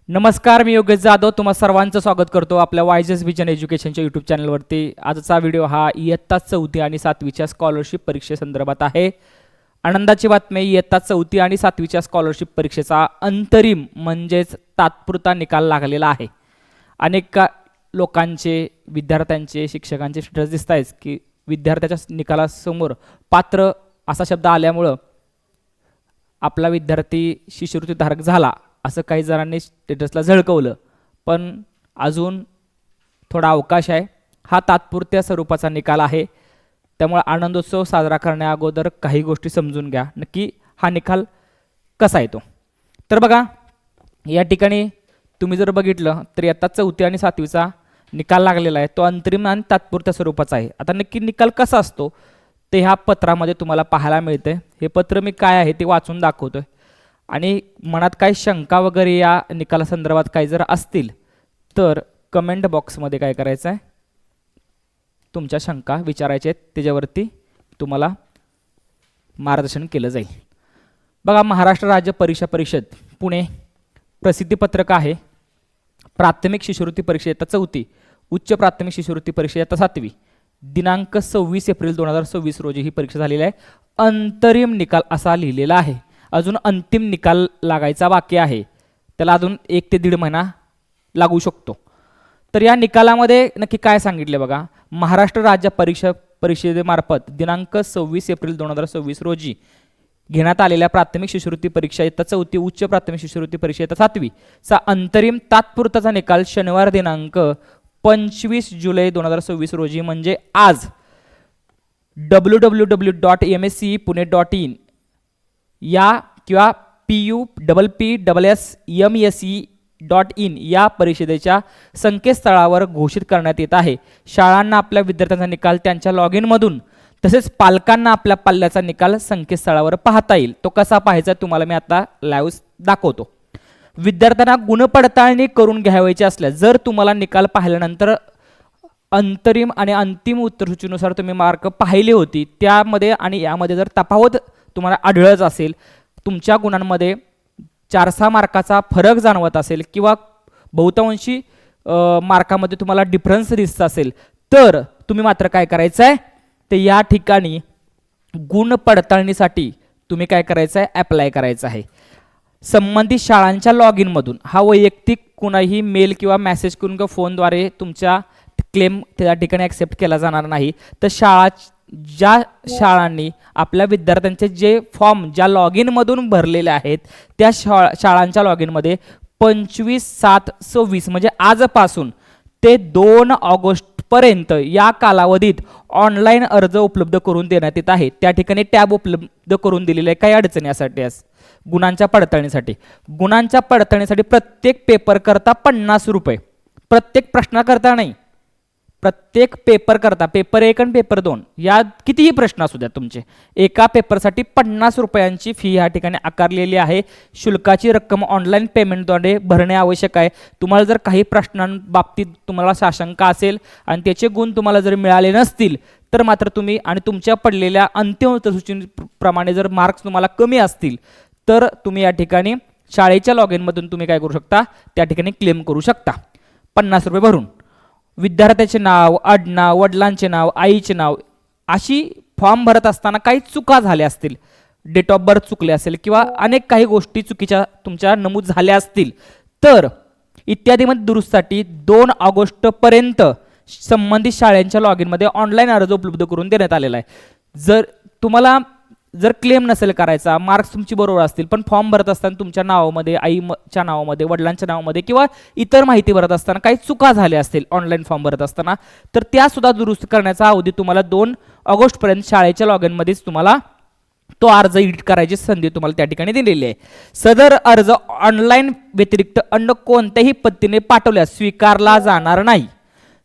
नमस्कार, मी योगेश जाधव तुम्हा सर्वांचं स्वागत करतो आपल्या वायजेस विजन एज्युकेशनच्या यूट्यूब चॅनलवरती। आजचा व्हिडिओ हा इयत्ता 4थी आणि 7वीच्या स्कॉलरशिप परीक्षेसंदर्भात आहे। आनंदाची बातमी, इयत्ता 4थी आणि 7वीच्या स्कॉलरशिप परीक्षेचा अंतरिम म्हणजेच तात्पुरता निकाल लागलेला आहे। अनेक लोकांचे, विद्यार्थ्यांचे, शिक्षकांचे स्टेटस दिसत आहेत की विद्यार्थ्याच्या निकालासमोर पात्र असा शब्द आल्यामुळं आपला विद्यार्थी शिष्यवृत्ती धारक झाला असं काही जणांनी स्टेटसला झळकवलं, पण अजून थोडा अवकाश आहे। हा तात्पुरत्या स्वरूपाचा निकाल आहे, त्यामुळे आनंदोत्सव साजरा करण्या अगोदर काही गोष्टी समजून घ्या, नक्की हा निकाल कसा येतो। तर बघा, या ठिकाणी तुम्ही जर बघितलं तर आता 4थी आणि 7वीचा निकाल लागलेला आहे, तो अंतरिम आणि तात्पुरत्या स्वरूपाचा आहे। आता नक्की निकाल कसा असतो ते ह्या पत्रामध्ये तुम्हाला पाहायला मिळते। हे पत्र मी काय आहे ते वाचून दाखवतोय आणि मनात काही शंका वगैरे या निकालासंदर्भात काही जर असतील तर कमेंट बॉक्समध्ये काय करायचं आहे, तुमच्या शंका विचारायच्या आहेत, त्याच्यावरती तुम्हाला मार्गदर्शन केलं जाईल। बघा, महाराष्ट्र राज्य परीक्षा परिषद पुणे प्रसिद्धीपत्रक आहे। प्राथमिक शिष्यवृत्ती परीक्षा इयत्ता 4थी, उच्च प्राथमिक शिष्यवृत्ती परीक्षा इयत्ता 7वी, दिनांक 26 एप्रिल 2026 रोजी ही परीक्षा झालेली आहे। अंतरिम निकाल असा लिहिलेला आहे। अजून अंतिम निकाल लागायचा बाकी आहे, त्याला अजून 1 ते 1.5 महिना लागू शकतो। तर या निकालामध्ये नक्की काय सांगितले बघा, महाराष्ट्र राज्य परीक्षा परिषदेमार्फत दिनांक 26 एप्रिल 2026 रोजी घेण्यात आलेल्या प्राथमिक शिष्यवृत्ती परीक्षा इयत्ता 4थी, उच्च प्राथमिक शिष्यवृत्ती परीक्षा इयत्ता 7वी चा अंतरिम तात्पुरताचा निकाल शनिवार दिनांक 25 जुलै 2026 रोजी म्हणजे आज www.mscepune.in या किंवा PUPPSSMSE.in या परिषदेच्या संकेतस्थळावर घोषित करण्यात येत आहे। शाळांना आपल्या विद्यार्थ्यांचा निकाल त्यांच्या लॉग इन मधून तसेच पालकांना आपल्या पाल्याचा निकाल संकेतस्थळावर पाहता येईल। तो कसा पाहायचा तुम्हाला मी आता लाईव्ह दाखवतो। विद्यार्थ्यांना गुणपडताळणी करून घ्यावयाची असल्यास जर तुम्हाला निकाल पाहिल्यानंतर अंतरिम आणि अंतिम उत्तरसूचीनुसार तुम्ही मार्क पाहिले होती, त्यामध्ये आणि यामध्ये जर तफावत तुम्हाला आढळत असेल, तुमच्या गुणांमध्ये 4-6 मार्काचा फरक जाणवत असेल किंवा बहुतांशी मार्कामध्ये तुम्हाला डिफरन्स दिसत असेल, तर तुम्ही मात्र काय करायचं आहे, ते या ठिकाणी गुण पडताळणीसाठी तुम्ही काय करायचं आहे, अप्लाय करायचं आहे। संबंधित शाळांच्या लॉग इन मधून हा वैयक्तिक कुणाही मेल किंवा मेसेज करून किंवा फोनद्वारे तुमच्या क्लेम त्या ठिकाणी ॲक्सेप्ट केला जाणार नाही। तर ज्या शाळांनी आपल्या विद्यार्थ्यांचे जे फॉर्म ज्या लॉग इन मधून भरलेले आहेत त्या शाळांच्या लॉग इन मध्ये 25/7/26 म्हणजे आजपासून ते 2 ऑगस्ट पर्यंत या कालावधीत ऑनलाईन अर्ज उपलब्ध करून देण्यात येत आहे। त्या ठिकाणी टॅब उपलब्ध करून दिलेले आहे काही अडचणी यासाठी गुणांच्या पडताळणीसाठी प्रत्येक पेपर करता 50 रुपये, प्रत्येक प्रश्नाकरता नाही, प्रत्येक पेपर करता, पेपर 1 आणि पेपर 2 या कितीही प्रश्न असू द्या तुमचे, एका पेपरसाठी 50 रुपयांची फी या ठिकाणी आकारलेली आहे। शुल्काची रक्कम ऑनलाईन पेमेंटद्वारे भरणे आवश्यक आहे। तुम्हाला जर काही प्रश्नांबाबतीत तुम्हाला साशंका असेल आणि त्याचे गुण तुम्हाला जर मिळाले नसतील तर मात्र तुम्ही आणि तुमच्या पडलेल्या अंतिम उत्तरसूचीप्रमाणे जर मार्क्स तुम्हाला कमी असतील तर तुम्ही या ठिकाणी शाळेच्या लॉग इन मधून तुम्ही काय करू शकता, त्या ठिकाणी क्लेम करू शकता 50 रुपये भरून। विद्यार्थ्याचे नाव, आडनाव, वडिलांचे नाव, आईचे नाव अशी फॉर्म भरत असताना काही चुका झाल्या असतील, डेट ऑफ बर्थ चुकले असेल किंवा अनेक काही गोष्टी चुकीच्या तुमच्या नमूद झाल्या असतील तर इत्यादीमध्ये दुरुस्तीसाठी 2 ऑगस्ट पर्यंत संबंधित शाळांच्या लॉग इन मध्ये ऑनलाईन अर्ज उपलब्ध करून देण्यात आलेला आहे। जर तुम्हाला क्लेम नसेल करायचा, मार्क्स तुमची बरोबर असतील पण फॉर्म भरत असताना तुमच्या नावामध्ये, आईच्या नावामध्ये, वडिलांच्या नावामध्ये किंवा इतर माहिती भरत असताना काही चुका झाल्या असतील ऑनलाईन फॉर्म भरत असताना तर त्या सुद्धा दुरुस्त करण्याचा अवधी तुम्हाला 2 ऑगस्ट पर्यंत शाळेच्या लॉग इन मध्येच तुम्हाला तो अर्ज एडिट करायची संधी तुम्हाला त्या ठिकाणी दिलेली आहे। सदर अर्ज ऑनलाईन व्यतिरिक्त अन्य कोणत्याही पद्धतीने पाठवल्यास स्वीकारला जाणार नाही।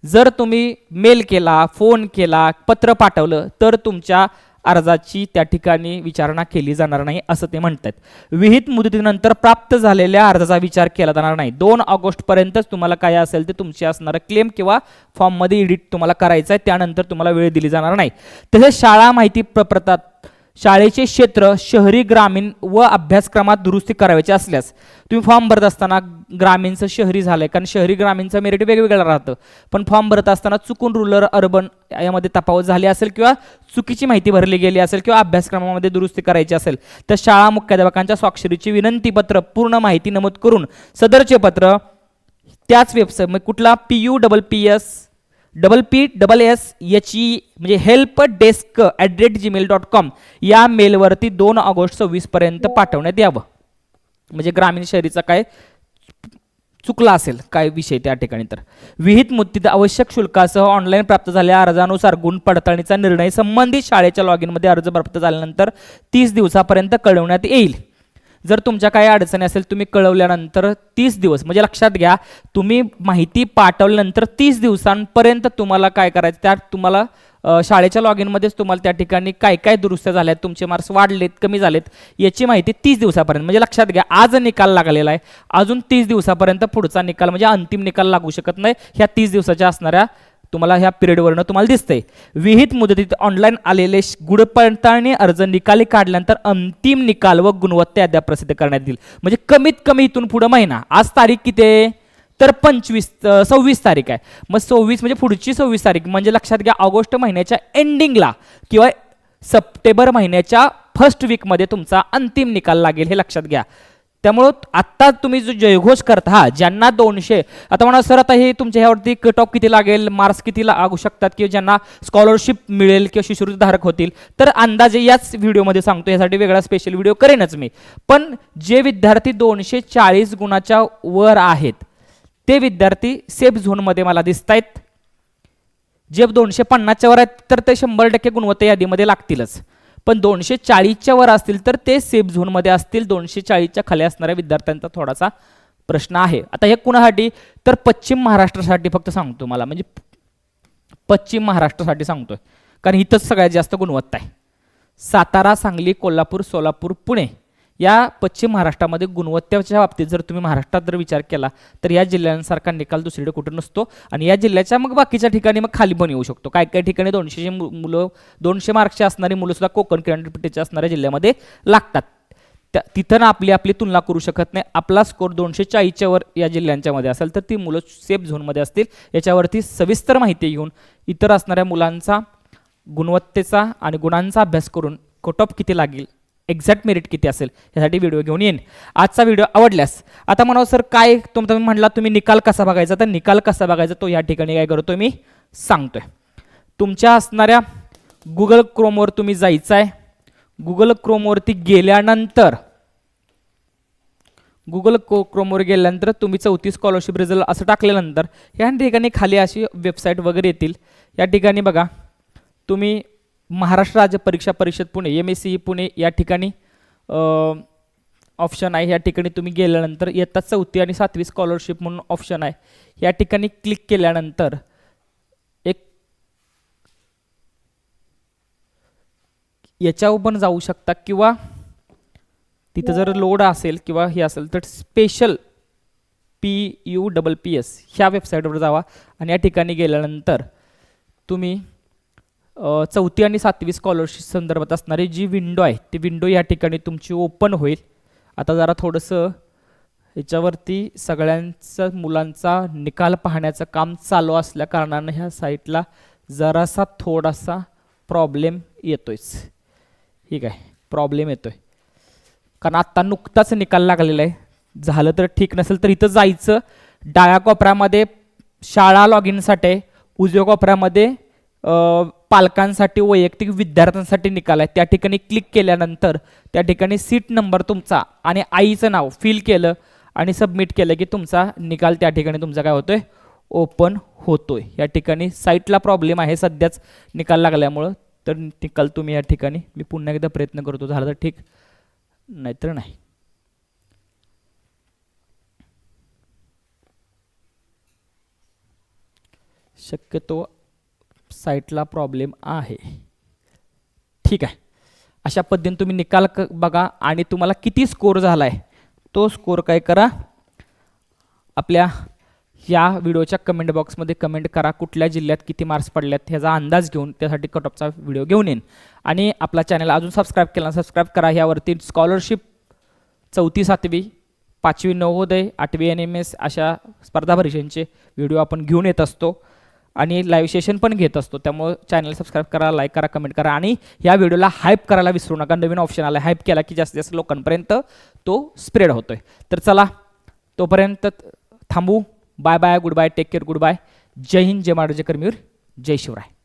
जर तुम्ही मेल केला, फोन केला, पत्र पाठवलं तर तुमच्या अर्जाची त्या ठिकाणी विचारणा केली जाणार नाही असं ते म्हणतात। विहित मुदतीनंतर प्राप्त झालेल्या अर्जाचा विचार केला जाणार नाही। 2 ऑगस्ट पर्यंतच तुम्हाला काय असेल ते तुमचे असणारं क्लेम किंवा फॉर्म मध्ये एडिट तुम्हाला करायचं आहे, त्यानंतर तुम्हाला वेळ दिली जाणार नाही। तसेच शाळा माहिती प्रपत्रात शाळेचे क्षेत्र शहरी ग्रामीण व अभ्यासक्रमात दुरुस्ती करायची असल्यास तुम्ही फॉर्म भरत असताना ग्रामीणचं शहरी झालंय, कारण शहरी ग्रामीणचं मेरिट वेगवेगळं राहतं, पण फॉर्म भरत असताना चुकून रुरल अर्बन यामध्ये तफावत झाली असेल किंवा चुकीची माहिती भरली गेली असेल किंवा अभ्यासक्रमामध्ये दुरुस्ती करायची असेल तर शाळा मुख्याध्यापकांच्या स्वाक्षरीची विनंतीपत्र पूर्ण माहिती नमूद करून सदरचे पत्र त्याच वेबसाईट कुठला PUPPS म्हणजे help.desk@gmail.com या मेलवरती 2 ऑगस्ट 26 पर्यंत पाठवण्यात यावं. म्हणजे ग्रामीण शहरीचा काय चुकला असेल काय विषय त्या ठिकाणी तर विहित मुद्दित आवश्यक शुल्कासह ऑनलाईन प्राप्त झालेल्या अर्जानुसार गुण पडताळणीचा निर्णय संबंधित शाळेच्या लॉगिन मध्ये अर्ज प्राप्त झाल्यानंतर 30 दिवसापर्यंत कळवण्यात येईल. जर तुमच्या काही अडचणी असेल तुम्ही कळवल्यानंतर 30 दिवस म्हणजे लक्षात घ्या, तुम्ही माहिती पाठवल्यानंतर 30 दिवसांपर्यंत तुम्हाला काय करायचं, त्यात तुम्हाला शाळेच्या लॉगिन मध्येच तुम्हाला त्या ठिकाणी काय काय दुरुस्त्या झाल्यात, तुमचे मार्क्स वाढलेत कमी झालेत याची माहिती 30 दिवसापर्यंत म्हणजे लक्षात घ्या. आज निकाल लागलेला आहे, अजून 30 दिवसापर्यंत पुढचा निकाल म्हणजे अंतिम निकाल लागू शकत नाही. ह्या 30 दिवसाच्या असणाऱ्या तुम्हाला ह्या पिरियडवरनं तुम्हाला दिसतंय. विहित मुदतीत ऑनलाईन आलेले गुण पडताळणी अर्ज निकाली काढल्यानंतर अंतिम निकाल व गुणवत्ता अद्याप प्रसिद्ध करण्यात येईल. म्हणजे कमीत कमी इथून पुढे महिना, आज तारीख किती आहे तर 26 तारीख आहे, मग 26 म्हणजे पुढची 26 तारीख म्हणजे लक्षात घ्या ऑगस्ट महिन्याच्या एंडिंगला किंवा सप्टेंबर महिन्याच्या फर्स्ट वीकमध्ये तुमचा अंतिम निकाल लागेल हे लक्षात घ्या. त्यामुळं आत्ता तुम्ही जो जयघोष करता ज्यांना 200 आता म्हणा सर आता हे तुमच्या ह्यावरती कट ऑफ किती लागेल, मार्क्स किती लागू शकतात किंवा ज्यांना स्कॉलरशिप मिळेल किंवा शिष्यवृत्ती धारक होतील तर अंदाजे याच व्हिडिओमध्ये सांगतो, यासाठी वेगळा स्पेशल व्हिडिओ करेनच मी. पण जे विद्यार्थी 240 गुणाच्या वर आहेत ते विद्यार्थी सेफ झोनमध्ये मला दिसत आहेत. जे 250च्या वर आहेत तर ते 100% गुणवत्ता यादीमध्ये लागतीलच, पण 240च्या वर असतील तर ते सेफ झोनमध्ये असतील. 240च्या खाली असणाऱ्या विद्यार्थ्यांचा थोडासा प्रश्न आहे. आता हे कुणासाठी तर पश्चिम महाराष्ट्रासाठी फक्त सांगतो मला, म्हणजे पश्चिम महाराष्ट्रासाठी सांगतोय कारण इथंच सगळ्यात जास्त गुणवत्ता आहे. सातारा, सांगली, कोल्हापूर, सोलापूर, पुणे या पश्चिम महाराष्ट्रामध्ये गुणवत्तेच्या बाबतीत जर तुम्ही महाराष्ट्रात जर विचार केला तर या जिल्ह्यांसारखा निकाल दुसरीकडे कुठे नसतो. आणि या जिल्ह्याच्या मग बाकीच्या ठिकाणी मग खाली पण येऊ शकतो. काय काय ठिकाणी 200 मुलं 200 मार्क्सची असणारी मुलं सुद्धा कोकण किनारपट्टीच्या असणाऱ्या जिल्ह्यामध्ये लागतात. तिथं आपली आपली तुलना करू शकत नाही. आपला स्कोर 240च्या वर या जिल्ह्यांच्या मध्ये असेल तर ती मुलं सेफ झोनमध्ये असतील. याच्यावरती सविस्तर माहिती घेऊन इतर असणाऱ्या मुलांचा गुणवत्तेचा आणि गुणांचा अभ्यास करून कट ऑफ किती लागेल, एक्झॅक्ट मेरिट किती असेल यासाठी व्हिडिओ घेऊन येईन. आजचा व्हिडिओ आवडल्यास आता म्हणावं सर काय तुम्ही म्हटला तुम्ही निकाल कसा बघायचा, तर निकाल कसा बघायचा तो या ठिकाणी काय करतो मी सांगतोय. तुमच्या असणाऱ्या गुगल क्रोमवर तुम्ही जायचं आहे. गुगल क्रोमवरती गेल्यानंतर तुम्ही 34 स्कॉलरशिप रिझल्ट असं टाकल्यानंतर या ठिकाणी खाली अशी वेबसाईट वगैरे येतील. या ठिकाणी बघा तुम्ही महाराष्ट्र राज्य परीक्षा परिषद पुणे MSCE पुणे या ठिकाणी ऑप्शन आहे. या ठिकाणी तुम्ही गेल्यानंतर इयत्ता 4थी आणि 7वी स्कॉलरशिप म्हणून ऑप्शन आहे. या ठिकाणी क्लिक केल्यानंतर एक याच्यावर पण जाऊ शकता किंवा तिथं जर लोड असेल किंवा हे असेल तर स्पेशल PUPPS ह्या वेबसाईटवर जावा आणि या ठिकाणी गेल्यानंतर तुम्ही 4थी आणि 7वी स्कॉलरशिप संदर्भात असणारी जी विंडो आहे ती विंडो या ठिकाणी तुमची ओपन होईल. आता जरा थोडंसं ह्याच्यावरती सगळ्यांचा मुलांचा निकाल पाहण्याचं काम चालू असल्या कारणानं ह्या साईटला जरासा थोडासा प्रॉब्लेम येतोयच. ठीक आहे, प्रॉब्लेम येतोय कारण आत्ता नुकताच निकाल लागलेला आहे. झालं तर ठीक, नसेल तर इथं जायचं. डाव्या कोपऱ्यामध्ये शाळा लॉग इनसाठी, उजव्या कोपऱ्यामध्ये पालकांसाठी वैयक्तिक विद्यार्थ्यांसाठी निकाल आहे. त्या ठिकाणी क्लिक केल्यानंतर त्या ठिकाणी सीट नंबर तुमचा आणि आईचं नाव फिल केलं आणि सबमिट केलं की तुमचा निकाल त्या ठिकाणी तुमचा काय होतोय ओपन होतोय. या ठिकाणी साईटला प्रॉब्लेम आहे सध्याच निकाल लागल्यामुळं, तर निकाल तुम्ही या ठिकाणी मी पुन्हा एकदा प्रयत्न करतो, झालं तर ठीक नाहीतर नाही. शक्यतो साईटला प्रॉब्लेम आहे. ठीक आहे, अशा पद्धतीने तुम्ही निकाल बघा आणि तुम्हाला किती स्कोर झालाय तो स्कोर काय करा आपल्या या व्हिडिओच्या कमेंट बॉक्समध्ये कमेंट करा कुठल्या जिल्ह्यात किती मार्क्स पडल्यात ह्याचा अंदाज घेऊन त्यासाठी कट ऑफचा व्हिडिओ घेऊन येईन. आणि आपला चॅनल अजून सबस्क्राईब केला सबस्क्राईब करा. यावरती स्कॉलरशिप 4थी 7वी 5वी नवोदय 8वी NMS अशा स्पर्धा परीक्षांचे व्हिडिओ आपण घेऊन येत असतो आणि लाईव्ह सेशन पण घेत असतो. त्यामुळे चॅनल सबस्क्राईब करा, लाईक करा, कमेंट करा आणि या व्हिडिओला हाईप करायला विसरू नका. नवीन ऑप्शन आला, हाईप केला की जास्तीत जास्त लोकांपर्यंत तो स्प्रेड होतोय. तर चला तोपर्यंत थांबू. Bye bye, goodbye, take care, goodbye. जय हिंद, जय महाराज, जय करमीर, जय शिवराय.